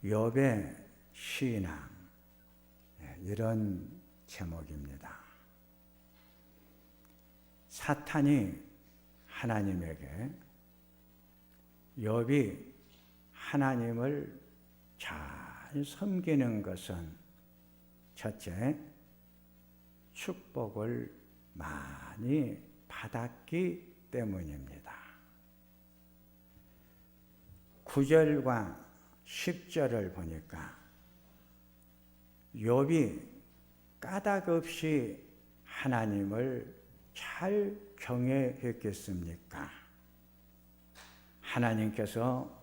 욥의 신앙, 이런 제목입니다. 사탄이 하나님에게 욥이 하나님을 잘 섬기는 것은 첫째, 축복을 많이 받았기 때문입니다. 9절과 10절을 보니까 욥이 까닭없이 하나님을 잘 경외했겠습니까? 하나님께서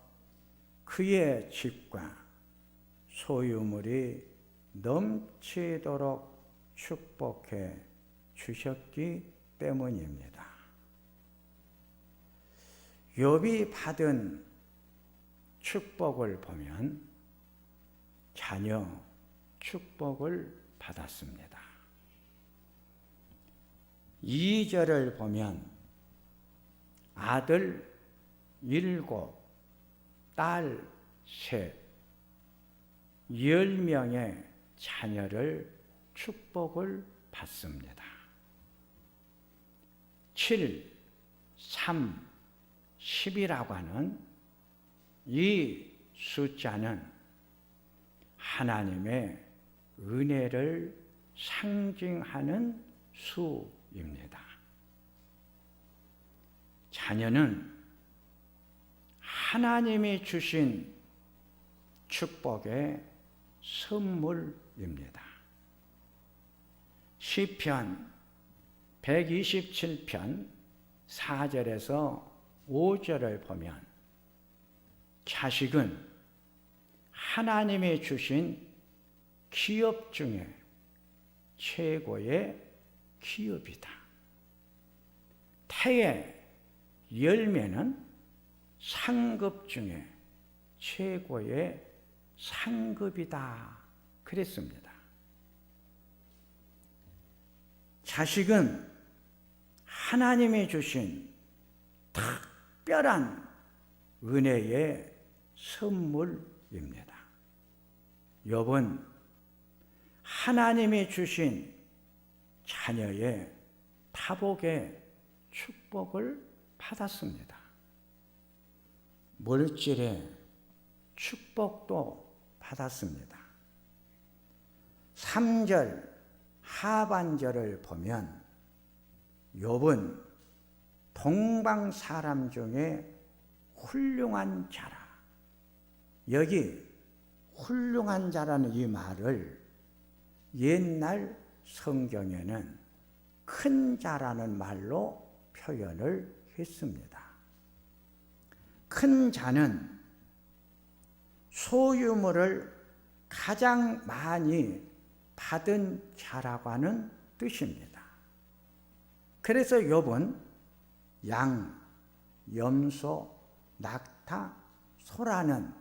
그의 집과 소유물이 넘치도록 축복해 주셨기 때문입니다. 욥이 받은 축복을 보면 자녀 축복을 받았습니다. 2절을 보면 아들 7, 딸 3, 10명의 자녀를 축복을 받습니다. 7, 3, 10이라고 하는 이 숫자는 하나님의 은혜를 상징하는 수입니다. 자녀는 하나님이 주신 축복의 선물입니다. 시편 127편 4절에서 5절을 보면 자식은 하나님이 주신 기업 중에 최고의 기업이다. 태의 열매는 상급 중에 최고의 상급이다. 그랬습니다. 자식은 하나님이 주신 특별한 은혜의 선물입니다. 욥은 하나님이 주신 자녀의 타복의 축복을 받았습니다. 물질의 축복도 받았습니다. 3절 하반절을 보면 욥은 동방 사람 중에 훌륭한 자라. 여기 훌륭한 자라는 이 말을 옛날 성경에는 큰 자라는 말로 표현을 했습니다. 큰 자는 소유물을 가장 많이 받은 자라고 하는 뜻입니다. 그래서 욥은 양, 염소, 낙타, 소라는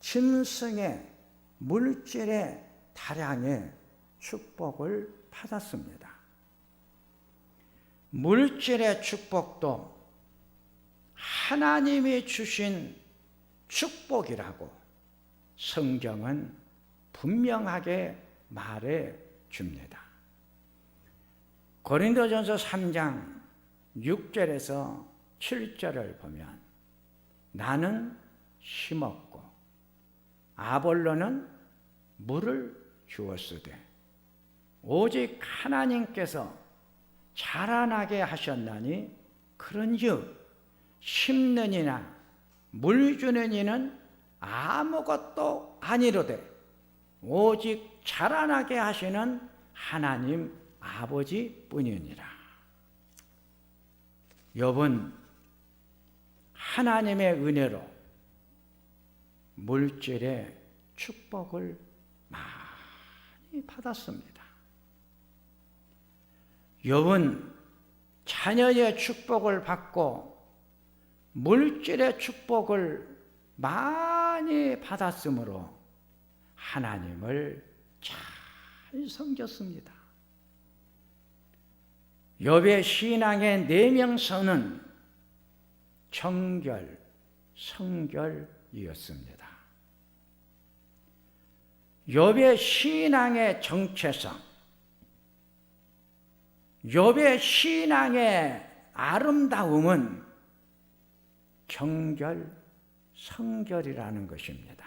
짐승의 물질의 다량의 축복을 받았습니다. 물질의 축복도 하나님이 주신 축복이라고 성경은 분명하게 말해 줍니다. 고린도전서 3장 6절에서 7절을 보면 나는 심었고 아볼로는 물을 주었으되 오직 하나님께서 자라나게 하셨나니 그런즉 심는 이나 물 주는 이는 아무것도 아니로되 오직 자라나게 하시는 하나님 아버지뿐이니라. 욥은 하나님의 은혜로 물질의 축복을 많이 받았습니다. 욥은 자녀의 축복을 받고 물질의 축복을 많이 받았으므로 하나님을 잘 섬겼습니다. 욥의 신앙의 내명선은 정결, 성결이었습니다. 욥의 신앙의 정체성, 욥의 신앙의 아름다움은 경결, 성결이라는 것입니다.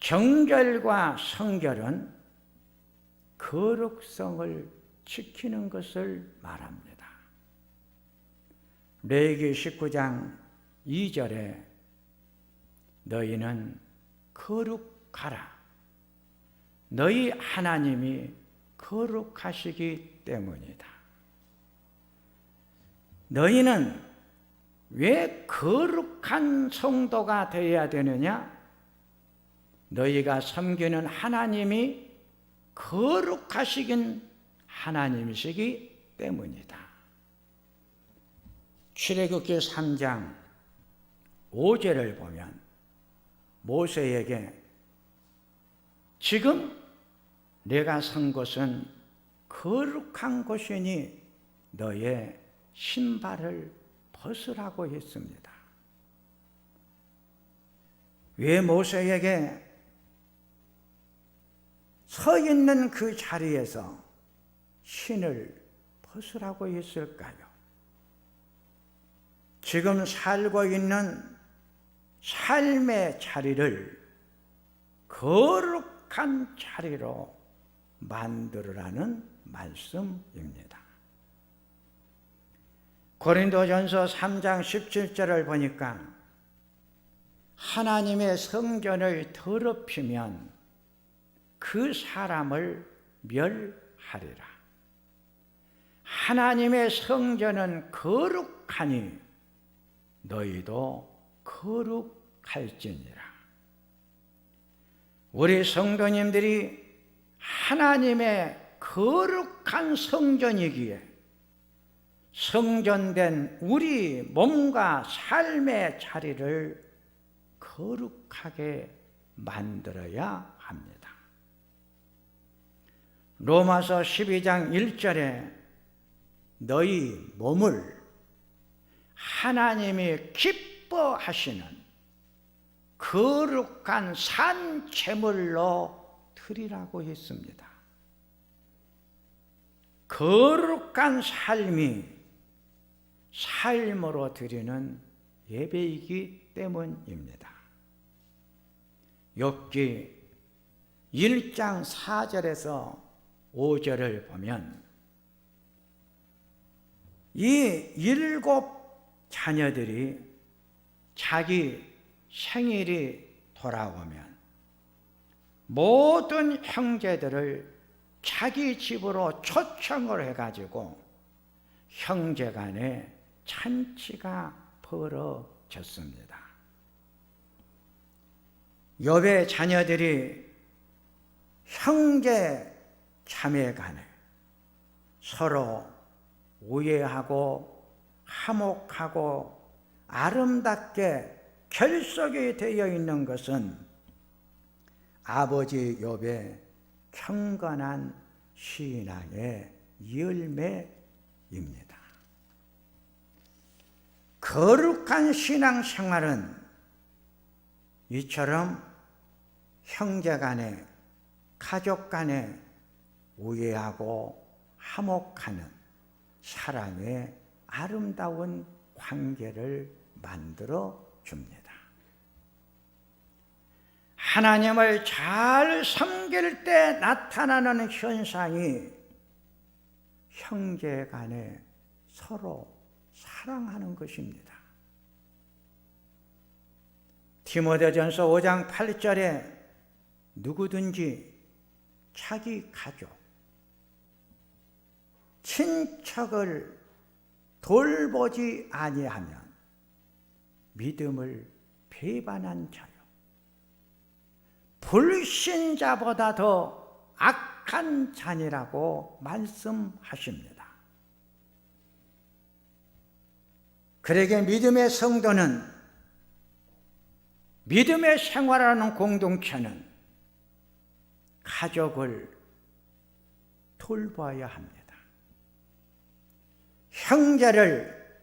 경결과 성결은 거룩성을 지키는 것을 말합니다. 레위기 19장 2절에 너희는 거룩하라. 너희 하나님이 거룩하시기 때문이다. 너희는 왜 거룩한 성도가 되어야 되느냐? 너희가 섬기는 하나님이 거룩하시긴 하나님이시기 때문이다. 출애굽기 3장 5절을 보면 모세에게 지금 내가 선 곳은 거룩한 곳이니 너의 신발을 벗으라고 했습니다. 왜 모세에게 서 있는 그 자리에서 신을 벗으라고 했을까요? 지금 살고 있는 삶의 자리를 거룩한 자리로 만들으라는 말씀입니다. 고린도전서 3장 17절을 보니까 하나님의 성전을 더럽히면 그 사람을 멸하리라. 하나님의 성전은 거룩하니 너희도 거룩할지니라. 우리 성도님들이 하나님의 거룩한 성전이기에 성전된 우리 몸과 삶의 자리를 거룩하게 만들어야 합니다. 로마서 12장 1절에 너희 몸을 하나님이 기뻐하시는 거룩한 산 제물로 드리라고 했습니다. 거룩한 삶이 삶으로 드리는 예배이기 때문입니다. 욥기 1장 4절에서 5절을 보면 이 7 자녀들이 자기 생일이 돌아오면 모든 형제들을 자기 집으로 초청을 해가지고 형제간에 잔치가 벌어졌습니다. 욥의 자녀들이 형제 자매간에 서로 우애하고 화목하고 아름답게 결속이 되어 있는 것은 아버지 욥의 경건한 신앙의 열매입니다. 거룩한 신앙생활은 이처럼 형제간에 가족간에 우애하고 화목하는 사랑의 아름다운 관계를 만들어 줍니다. 하나님을 잘 섬길 때 나타나는 현상이 형제간에 서로 사랑하는 것입니다. 디모데전서 5장 8절에 누구든지 자기 가족, 친척을 돌보지 아니하면 믿음을 배반한 자요, 불신자보다 더 악한 자니라고 말씀하십니다. 그러기에 믿음의 성도는, 믿음의 생활하는 공동체는 가족을 돌봐야 합니다. 형제를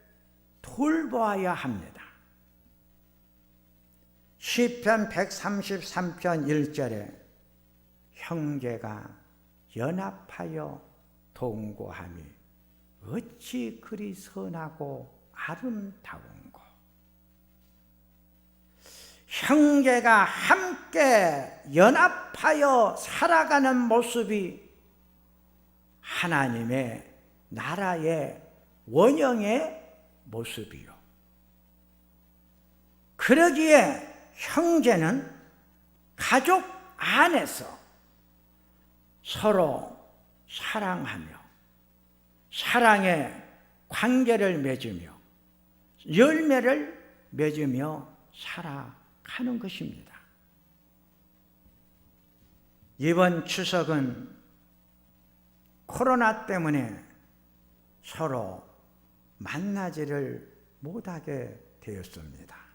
돌봐야 합니다. 시편 133편 1절에 형제가 연합하여 동거함이 어찌 그리 선하고 아름다운고. 형제가 함께 연합하여 살아가는 모습이 하나님의 나라의 원형의 모습이요. 그러기에 형제는 가족 안에서 서로 사랑하며 사랑의 관계를 맺으며 열매를 맺으며 살아가는 것입니다. 이번 추석은 코로나 때문에 서로 만나지를 못하게 되었습니다.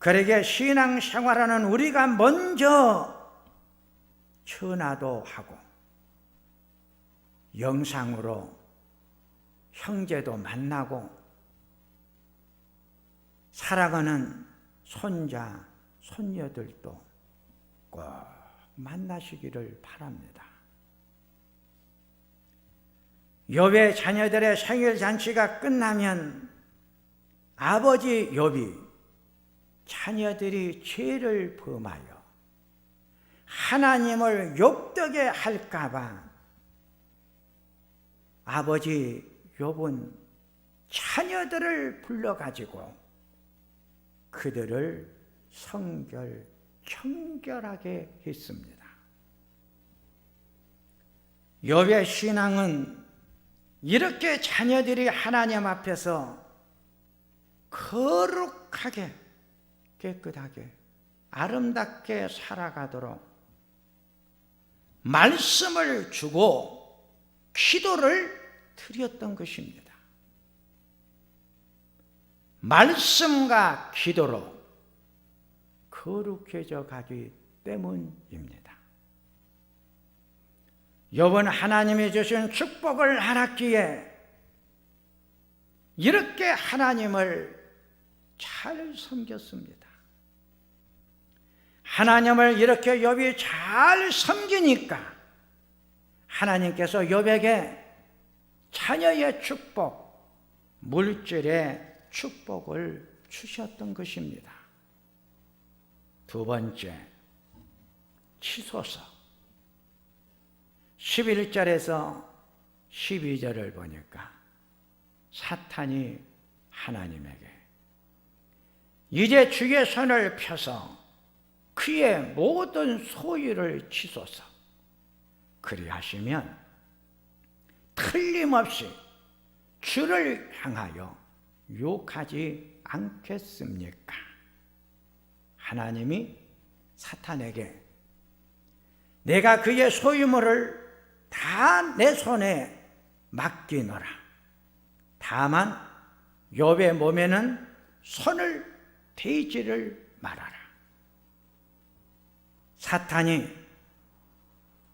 그러게 신앙생활하는 우리가 먼저 전화도 하고 영상으로 형제도 만나고 사랑하는 손자, 손녀들도 꼭 만나시기를 바랍니다. 욥의 자녀들의 생일 잔치가 끝나면 아버지 욥이 자녀들이 죄를 범하여 하나님을 욕되게 할까봐 아버지 욥은 자녀들을 불러가지고 그들을 청결하게 했습니다. 욥의 신앙은 이렇게 자녀들이 하나님 앞에서 거룩하게 깨끗하게 아름답게 살아가도록 말씀을 주고 기도를 드렸던 것입니다. 말씀과 기도로 거룩해져 가기 때문입니다. 욥은 하나님이 주신 축복을 알았기에 이렇게 하나님을 잘 섬겼습니다. 하나님을 이렇게 욥이 잘 섬기니까 하나님께서 욥에게 자녀의 축복, 물질의 축복을 주셨던 것입니다. 두 번째, 치소서 11절에서 12절을 보니까 사탄이 하나님에게 이제 주의 손을 펴서 그의 모든 소유를 치소서. 그리하시면 틀림없이 주를 향하여 욕하지 않겠습니까? 하나님이 사탄에게 내가 그의 소유물을 다 내 손에 맡기노라. 다만 욥의 몸에는 손을 대지를 말아라. 사탄이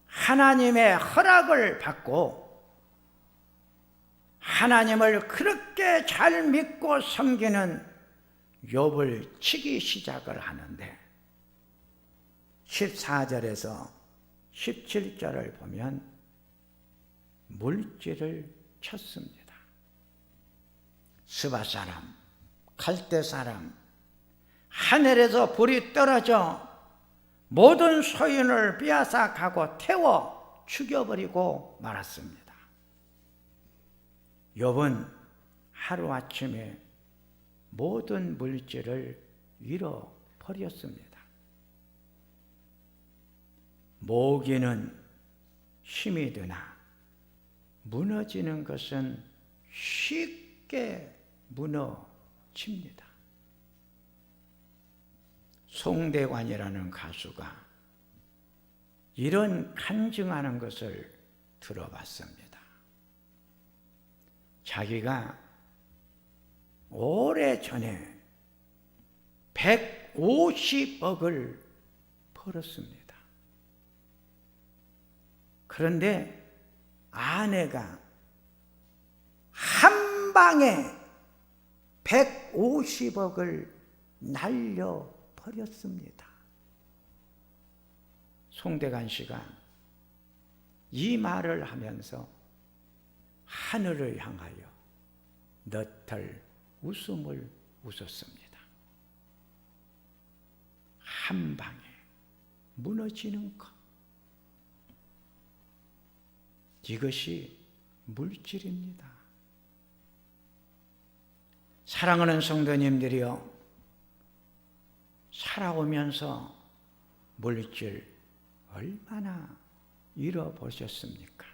하나님의 허락을 받고 하나님을 그렇게 잘 믿고 섬기는 욥을 치기 시작을 하는데 14절에서 17절을 보면 물질을 쳤습니다. 스바 사람, 갈대 사람, 하늘에서 불이 떨어져 모든 소유를 빼앗아 가고 태워 죽여버리고 말았습니다. 욥은 하루아침에 모든 물질을 잃어버렸습니다. 모기는 힘이 드나 무너지는 것은 쉽게 무너집니다. 송대관이라는 가수가 이런 간증하는 것을 들어봤습니다. 자기가 오래전에 150억을 벌었습니다. 그런데 아내가 한 방에 150억을 날려버렸습니다. 송대관 씨가 이 말을 하면서 하늘을 향하여 너털 웃음을 웃었습니다. 한 방에 무너지는 것. 이것이 물질입니다. 사랑하는 성도님들이여, 살아오면서 물질 얼마나 잃어보셨습니까?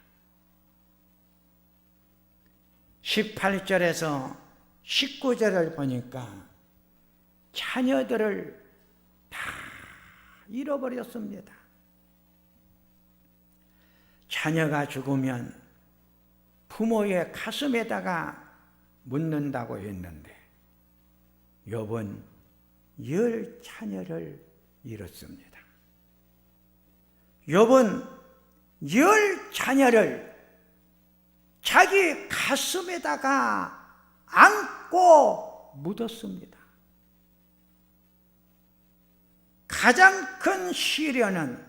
18절에서 19절을 보니까 자녀들을 다 잃어버렸습니다. 자녀가 죽으면 부모의 가슴에다가 묻는다고 했는데 욥은 10 자녀를 잃었습니다. 욥은 10 자녀를 자기 가슴에다가 안고 묻었습니다. 가장 큰 시련은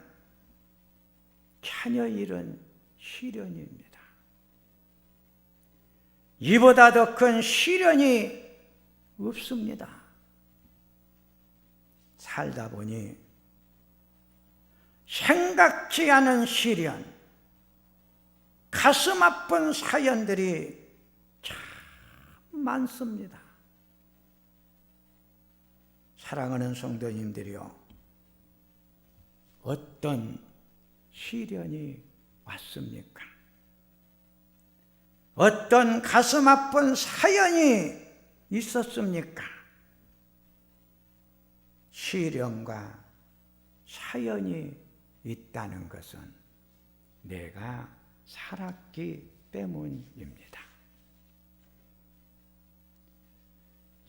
자녀 잃은 시련입니다. 이보다 더 큰 시련이 없습니다. 살다 보니 생각지 않은 시련, 가슴 아픈 사연들이 참 많습니다. 사랑하는 성도님들이요, 어떤 시련이 왔습니까? 어떤 가슴 아픈 사연이 있었습니까? 시련과 사연이 있다는 것은 내가 살았기 때문입니다.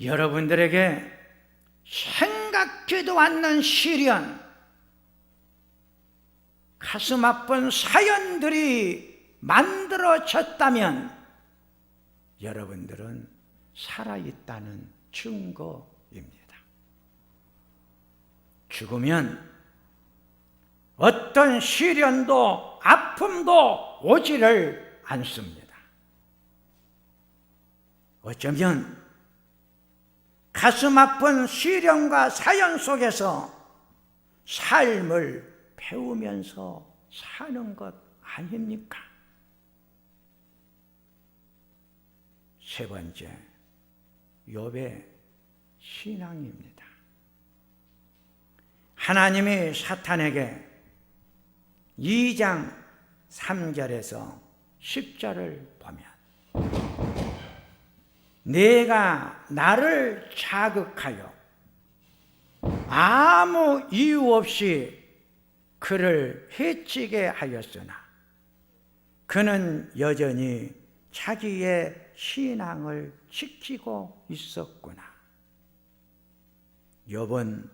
여러분들에게 생각지도 않는 시련, 가슴 아픈 사연들이 만들어졌다면 여러분들은 살아있다는 증거입니다. 죽으면 어떤 시련도 아픔도 오지를 않습니다. 어쩌면 가슴 아픈 시련과 사연 속에서 삶을 배우면서 사는 것 아닙니까? 세 번째, 욥의 신앙입니다. 하나님이 사탄에게 2장 3절에서 10절을 보면 내가 나를 자극하여 아무 이유 없이 그를 해치게 하였으나 그는 여전히 자기의 신앙을 지키고 있었구나. 욥은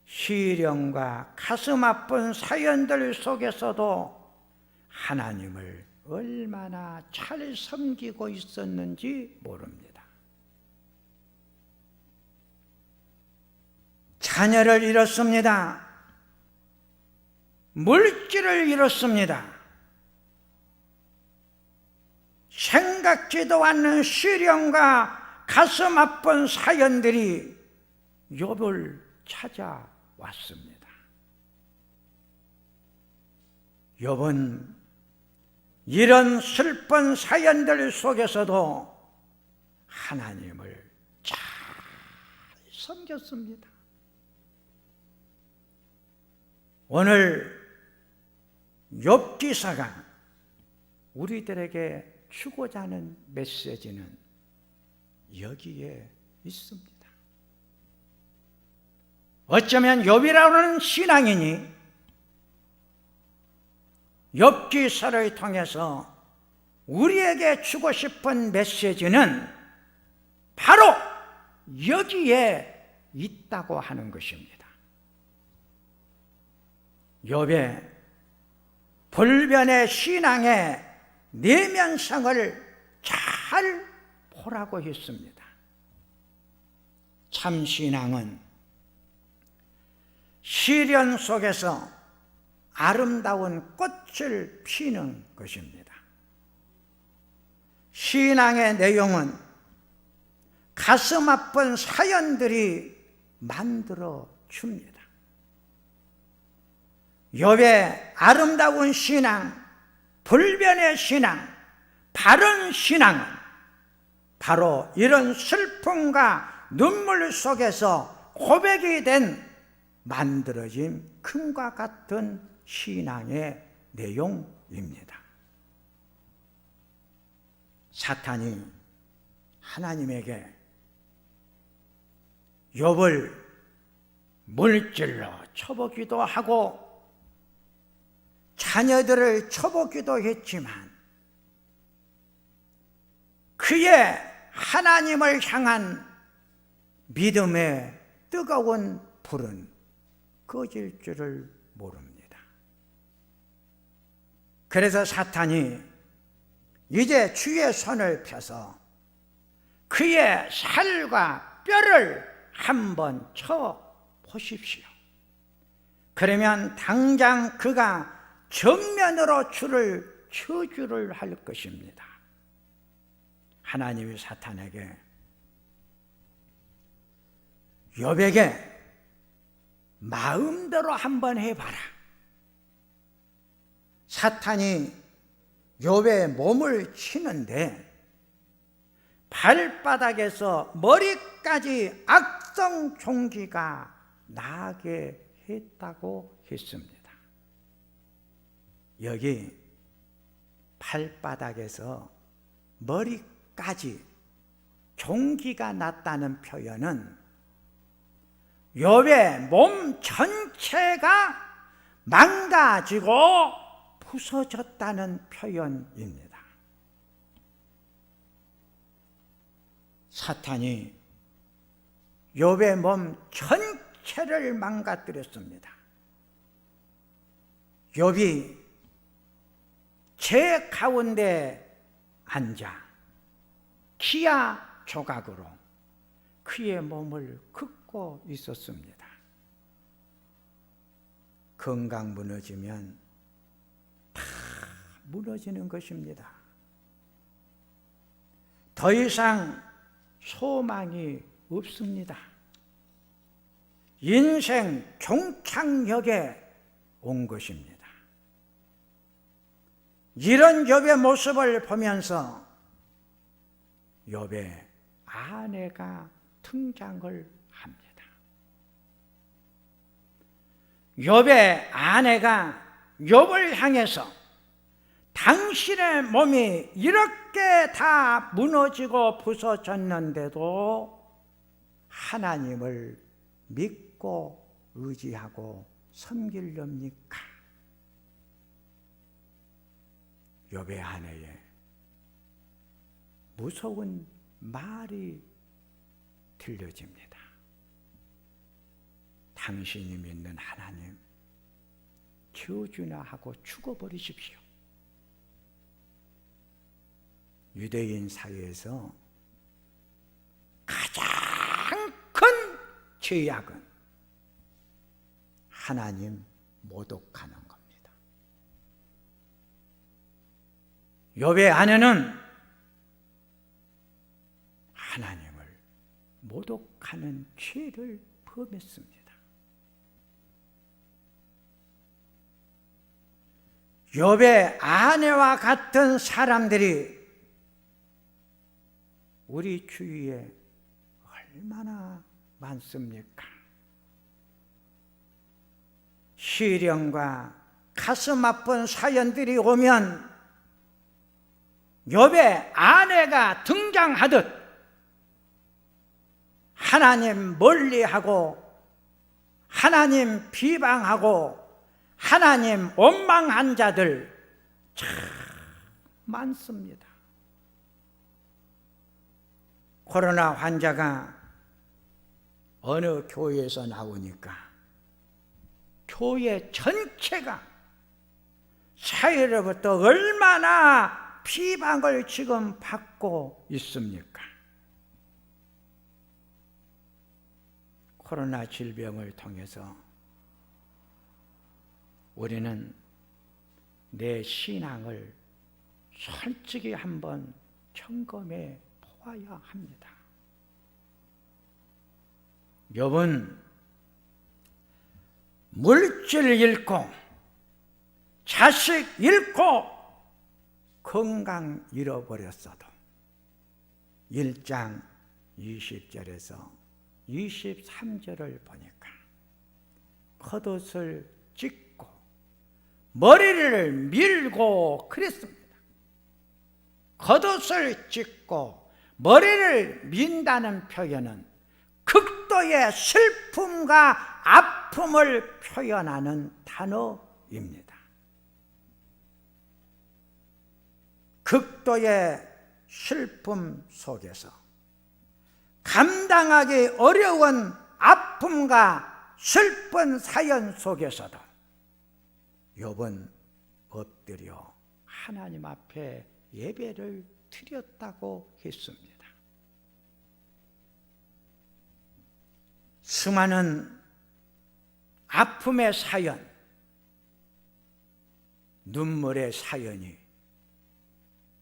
시련과 가슴 아픈 사연들 속에서도 하나님을 얼마나 잘 섬기고 있었는지 모릅니다. 자녀를 잃었습니다. 물질을 잃었습니다. 생각지도 않는 시련과 가슴 아픈 사연들이 욥을 찾아왔습니다. 욥은 이런 슬픈 사연들 속에서도 하나님을 잘 섬겼습니다. 오늘 욥기사가 우리들에게 주고자 하는 메시지는 여기에 있습니다. 어쩌면 욥이라고 하는 신앙인이 욥기사를 통해서 우리에게 주고 싶은 메시지는 바로 여기에 있다고 하는 것입니다. 욥의 불변의 신앙의 내면성을 잘 보라고 했습니다. 참신앙은 시련 속에서 아름다운 꽃을 피는 것입니다. 신앙의 내용은 가슴 아픈 사연들이 만들어 줍니다. 욥의 아름다운 신앙, 불변의 신앙, 바른 신앙은 바로 이런 슬픔과 눈물 속에서 고백이 된 만들어진 금과 같은 신앙의 내용입니다. 사탄이 하나님에게 욥을 물질로 쳐보기도 하고 자녀들을 쳐보기도 했지만 그의 하나님을 향한 믿음의 뜨거운 불은 꺼질 줄을 모릅니다. 그래서 사탄이 이제 주의 손을 펴서 그의 살과 뼈를 한번 쳐 보십시오. 그러면 당장 그가 정면으로 주를 저주를 할 것입니다. 하나님이 사탄에게 욥에게 마음대로 한번 해봐라. 사탄이 욥의 몸을 치는데 발바닥에서 머리까지 악성 종기가 나게 했다고 했습니다. 여기 발바닥에서 머리까지 종기가 났다는 표현은 욥의 몸 전체가 망가지고 부서졌다는 표현입니다. 사탄이 욥의 몸 전체를 망가뜨렸습니다. 욥이 제 가운데 앉아 키야 조각으로 그의 몸을 긋고 있었습니다. 건강 무너지면 다 무너지는 것입니다. 더 이상 소망이 없습니다. 인생 종착역에 온 것입니다. 이런 욥의 모습을 보면서 욥의 아내가 등장을 합니다. 욥의 아내가 욥을 향해서 당신의 몸이 이렇게 다 무너지고 부서졌는데도 하나님을 믿고 의지하고 섬기렵니까? 욥의 아내의 무서운 말이 들려집니다. 당신이 믿는 하나님 저주나 하고 죽어버리십시오. 유대인 사회에서 가장 큰 죄악은 하나님 모독하는 겁니다. 욥의 아내는 하나님을 모독하는 죄를 범했습니다. 욥의 아내와 같은 사람들이 우리 주위에 얼마나 많습니까? 시련과 가슴 아픈 사연들이 오면 욥의 아내가 등장하듯 하나님 멀리하고 하나님 비방하고 하나님 원망한 자들 참 많습니다. 코로나 환자가 어느 교회에서 나오니까 교회 전체가 사회로부터 얼마나 비방을 지금 받고 있습니까? 코로나 질병을 통해서 우리는 내 신앙을 솔직히 한번 점검해 보아야 합니다. 욥은 물질 잃고 자식 잃고 건강 잃어버렸어도 1장 20절에서 23절을 보니까 겉옷을 찢고 머리를 밀고 그랬습니다. 겉옷을 찢고 머리를 민다는 표현은 극도의 슬픔과 아픔을 표현하는 단어입니다. 극도의 슬픔 속에서 감당하기 어려운 아픔과 슬픈 사연 속에서도 욥은 엎드려 하나님 앞에 예배를 드렸다고 했습니다. 수많은 아픔의 사연, 눈물의 사연이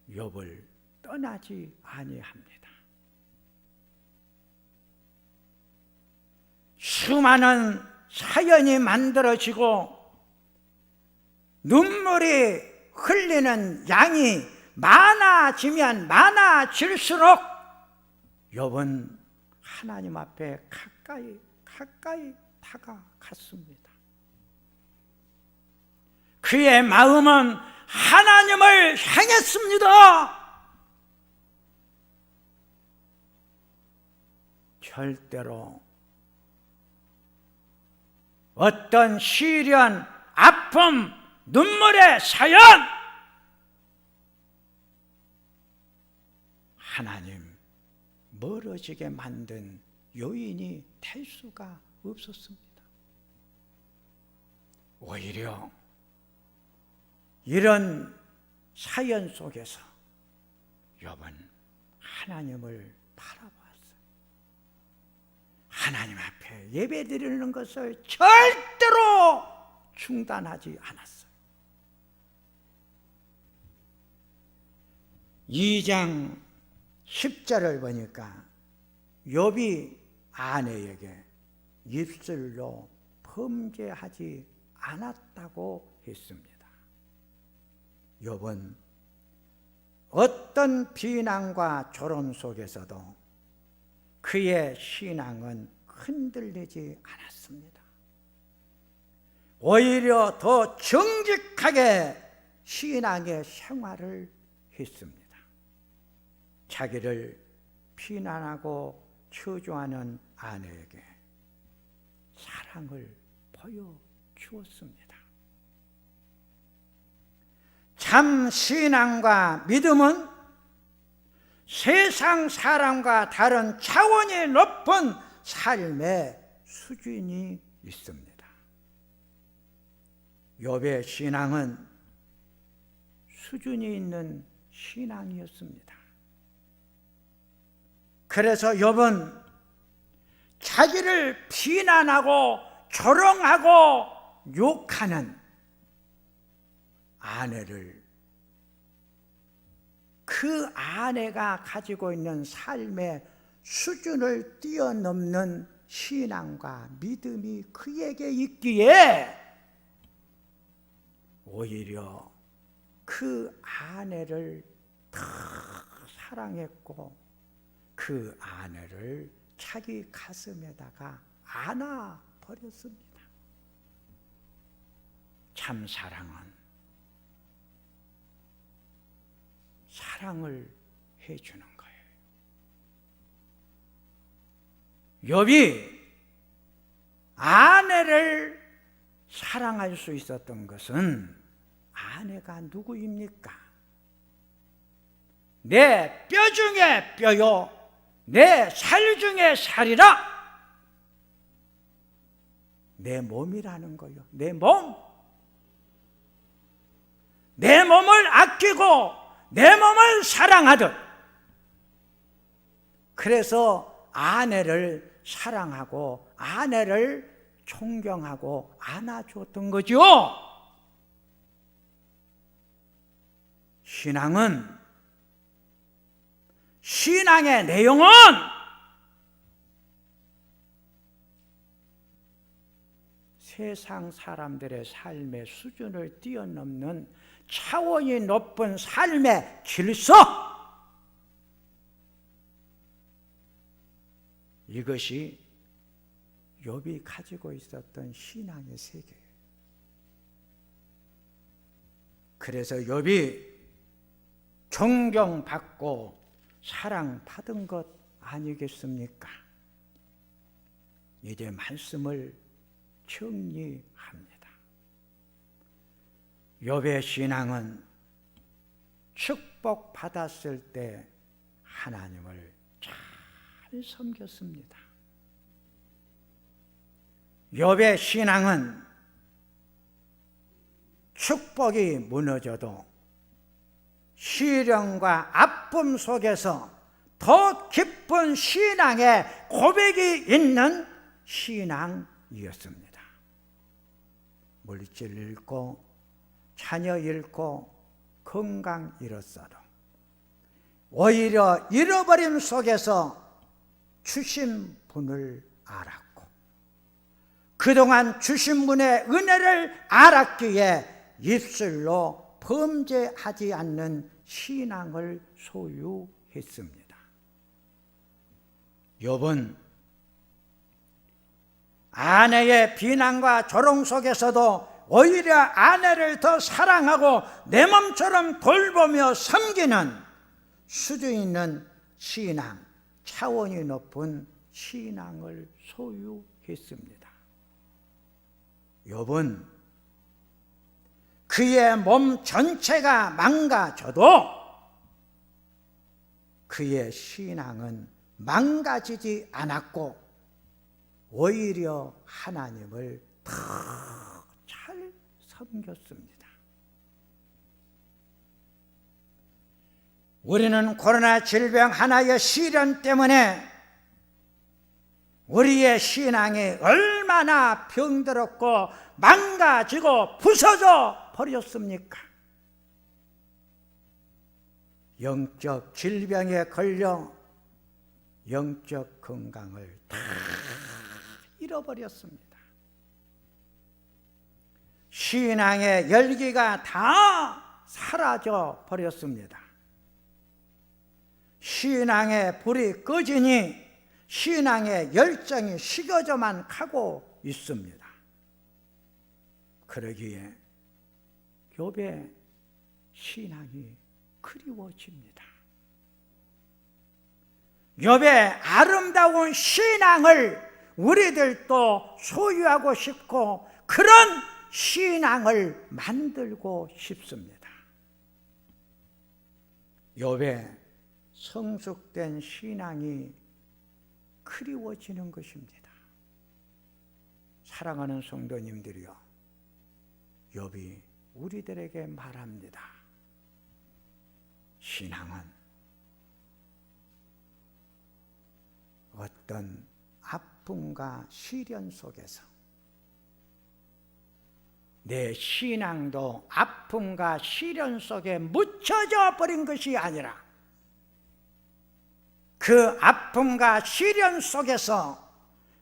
욥을 떠나지 아니합니다. 수많은 사연이 만들어지고 눈물이 흘리는 양이 많아지면 많아질수록 욥은 하나님 앞에 가까이 다가갔습니다. 그의 마음은 하나님을 향했습니다. 절대로 어떤 시련, 아픔, 눈물의 사연, 하나님 멀어지게 만든 요인이 될 수가 없었습니다. 오히려 이런 사연 속에서 욥은 하나님을 바라봤어요. 하나님 앞에 예배드리는 것을 절대로 중단하지 않았어요. 2장 10절을 보니까 욥이 아내에게 입술로 범죄하지 않았다고 했습니다. 욥은 어떤 비난과 조롱 속에서도 그의 신앙은 흔들리지 않았습니다. 오히려 더 정직하게 신앙의 생활을 했습니다. 자기를 비난하고 저주하는 아내에게 사랑을 보여주었습니다. 참 신앙과 믿음은 세상 사람과 다른 차원이 높은 삶의 수준이 있습니다. 욥의 신앙은 수준이 있는 신앙이었습니다. 그래서 욥은 자기를 비난하고 조롱하고 욕하는 아내를 그 아내가 가지고 있는 삶의 수준을 뛰어넘는 신앙과 믿음이 그에게 있기에 오히려 그 아내를 더 사랑했고 그 아내를 자기 가슴에다가 안아버렸습니다. 참 사랑은 사랑을 해주는 거예요. 욥이 아내를 사랑할 수 있었던 것은 아내가 누구입니까? 내 뼈 중에 뼈요 내 살 중에 살이라. 내 몸이라는 거요. 내 몸. 내 몸을 아끼고 내 몸을 사랑하듯. 그래서 아내를 사랑하고 아내를 존경하고 안아주었던 거죠. 신앙의 내용은 세상 사람들의 삶의 수준을 뛰어넘는 차원이 높은 삶의 질서, 이것이 욥이 가지고 있었던 신앙의 세계예요. 그래서 욥이 존경받고 사랑받은 것 아니겠습니까? 이제 말씀을 정리합니다. 욥의 신앙은 축복받았을 때 하나님을 잘 섬겼습니다. 욥의 신앙은 축복이 무너져도 시련과 아픔 속에서 더 깊은 신앙의 고백이 있는 신앙이었습니다. 물질 잃고 자녀 잃고 건강 잃었어도 오히려 잃어버림 속에서 주신 분을 알았고 그동안 주신 분의 은혜를 알았기에 입술로 범죄하지 않는 신앙을 소유했습니다. 욥은 아내의 비난과 조롱 속에서도 오히려 아내를 더 사랑하고 내 몸처럼 돌보며 섬기는 수준 있는 신앙, 차원이 높은 신앙을 소유했습니다. 욥은 그의 몸 전체가 망가져도 그의 신앙은 망가지지 않았고 오히려 하나님을 더 잘 섬겼습니다. 우리는 코로나 질병 하나의 시련 때문에 우리의 신앙이 얼마나 병들었고 망가지고 부서져 버렸습니까? 영적 질병에 걸려 영적 건강을 다 잃어버렸습니다. 신앙의 열기가 다 사라져 버렸습니다. 신앙의 불이 꺼지니 신앙의 열정이 식어져만 가고 있습니다. 그러기에 욥의 신앙이 그리워집니다. 욥의 아름다운 신앙을 우리들도 소유하고 싶고 그런 신앙을 만들고 싶습니다. 욥의 성숙된 신앙이 그리워지는 것입니다. 사랑하는 성도님들이여, 욥이 우리들에게 말합니다. 신앙은 어떤 아픔과 시련 속에서 내 신앙도 아픔과 시련 속에 묻혀져 버린 것이 아니라 그 아픔과 시련 속에서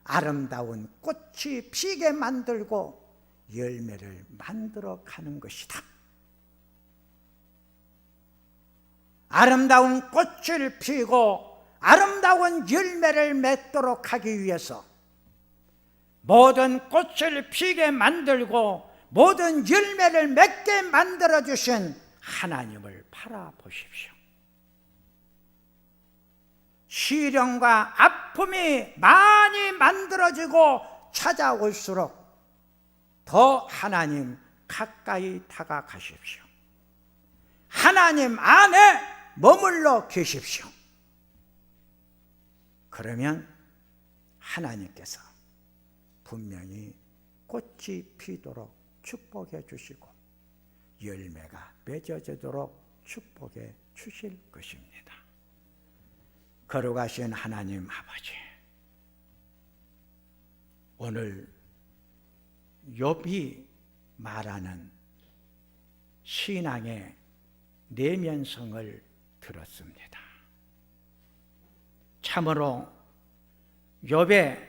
아름다운 꽃이 피게 만들고 열매를 만들어 가는 것이다. 아름다운 꽃을 피우고 아름다운 열매를 맺도록 하기 위해서 모든 꽃을 피게 만들고 모든 열매를 맺게 만들어 주신 하나님을 바라보십시오. 시련과 아픔이 많이 만들어지고 찾아올수록 더 하나님 가까이 다가가십시오. 하나님 안에 머물러 계십시오. 그러면 하나님께서 분명히 꽃이 피도록 축복해 주시고 열매가 맺어지도록 축복해 주실 것입니다. 거룩하신 하나님 아버지, 오늘 욥이 말하는 신앙의 내면성을 들었습니다. 참으로 욥의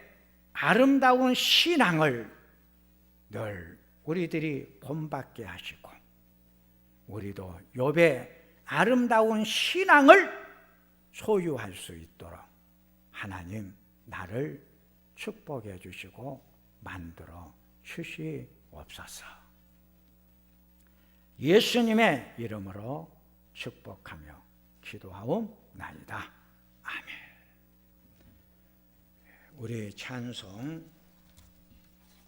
아름다운 신앙을 늘 우리들이 본받게 하시고, 우리도 욥의 아름다운 신앙을 소유할 수 있도록 하나님 나를 축복해 주시고 만들어 주시옵소서. 예수님의 이름으로 축복하며 기도하옵나이다. 아멘. 우리 찬송